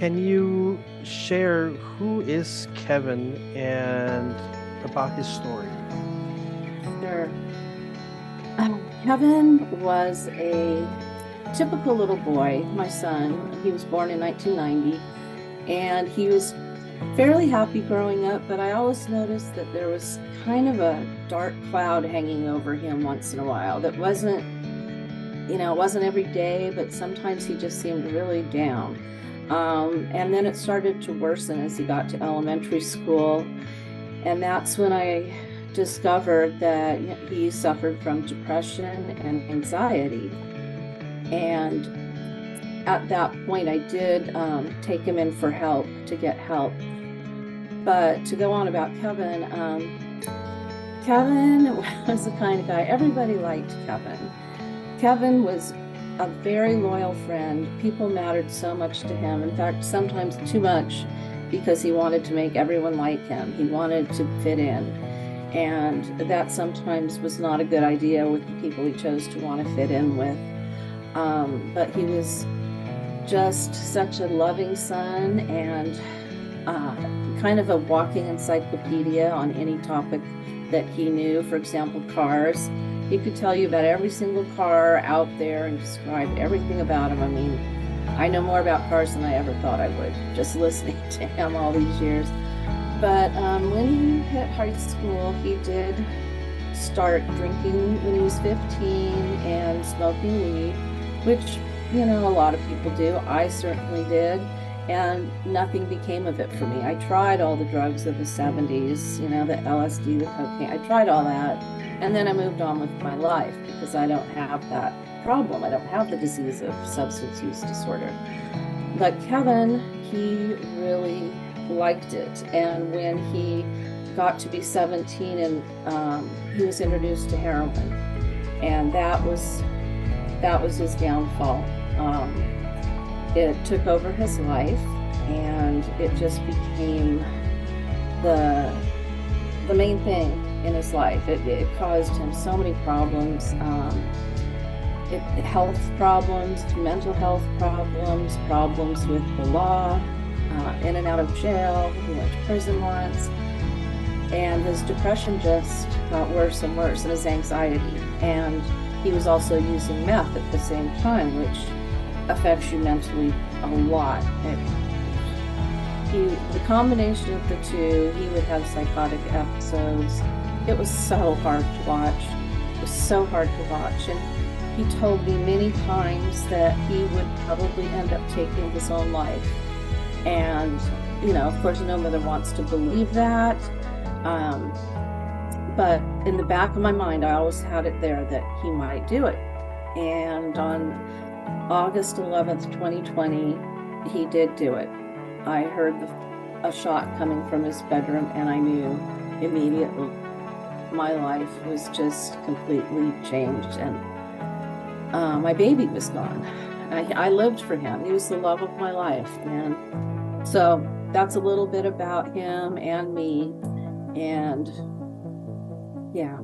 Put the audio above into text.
Can you share who is Kevin and about his story? Sure. Kevin was a typical little boy, my son. He was born in 1990, and he was fairly happy growing up, but I always noticed that there was kind of a dark cloud hanging over him once in a while that it wasn't every day, but sometimes he just seemed really down. And then it started to worsen as he got to elementary school. And that's when I discovered that he suffered from depression and anxiety. And at that point, I did take him in for help to get help. But to go on about Kevin, Kevin was the kind of guy, everybody liked Kevin. Kevin was a very loyal friend. People mattered so much to him. In fact, sometimes too much because he wanted to make everyone like him. He wanted to fit in. And that sometimes was not a good idea with the people he chose to want to fit in with. But he was just such a loving son and kind of a walking encyclopedia on any topic that he knew. For example, cars. He could tell you about every single car out there and describe everything about them. I mean, I know more about cars than I ever thought I would, just listening to him all these years. But when he hit high school, he did start drinking when he was 15 and smoking weed, which, a lot of people do. I certainly did. And nothing became of it for me. I tried all the drugs of the 70s, the LSD, the cocaine. I tried all that. And then I moved on with my life because I don't have that problem. I don't have the disease of substance use disorder. But Kevin, he really liked it. And when he got to be 17, and he was introduced to heroin, and that was his downfall. It took over his life, and it just became the main thing in his life. It caused him so many problems, health problems, mental health problems, problems with the law, in and out of jail. He went to prison once, and his depression just got worse and worse, and his anxiety. And he was also using meth at the same time, which affects you mentally a lot. The combination of the two, he would have psychotic episodes. It was so hard to watch. It was so hard to watch. And he told me many times that he would probably end up taking his own life. And, of course, no mother wants to believe that. But in the back of my mind, I always had it there that he might do it. And on August 11th, 2020, he did do it. I heard a shot coming from his bedroom, and I knew immediately my life was just completely changed. And my baby was gone. I lived for him. He was the love of my life. And so that's a little bit about him and me. And yeah.